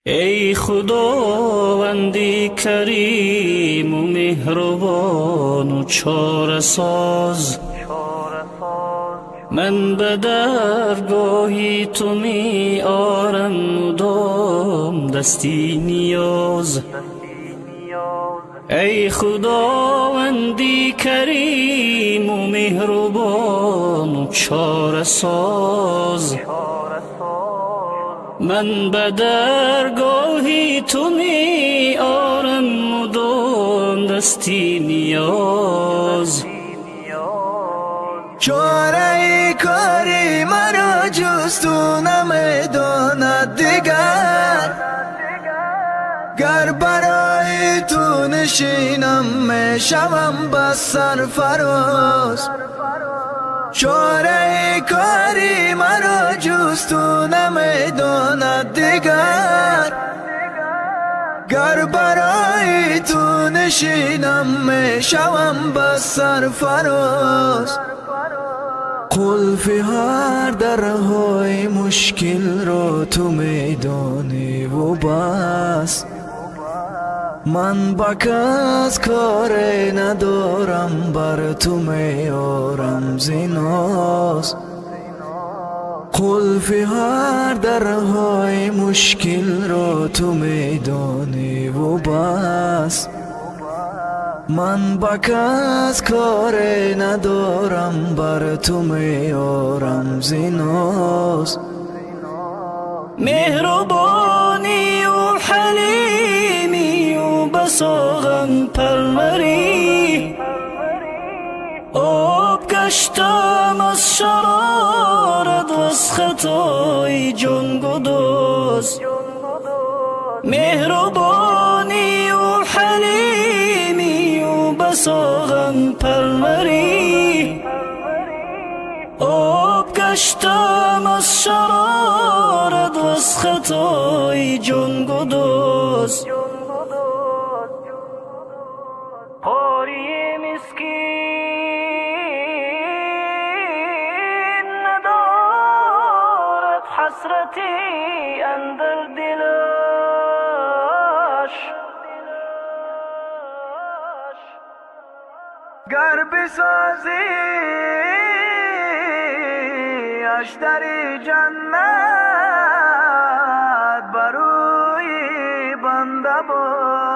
ای خداوندی کریم و مهربان و چاره ساز، من به درگاهی تو می آرم مدام دستی نیاز. ای خداوندی کریم و مهربان و چاره ساز، من به درگاهی تو می آرم مدام دستی نیاز. چاره کاری مرا جز تو نمیداند دیگر، گر برای تو نشینم میشوم بس سرفراز. چاره کاری مرا جز تو نمیداند دیگر، گر برای تو نشینم میشوم بس سرفراز. قلف هر درهای مشکل را تو میدانی و بس، من با کس کاری ندارم، بر تو میارم زیناز. قلف هر درهای مشکل را تو میدانی و بس، من با کس کاری ندارم، بر تو میارم زیناز. مهربانی و حلیمی و بساغم پروری، آب گشتم از شرارت و از خطای جان گداز. مهربانی و حلیمی و بساغم پروری، آب گشتم از شرارت و از خطای جان گداز. قاری مسکین ندارد حسرتی اندر دلش، گر بسازی اش در جنت بروی بنده بود.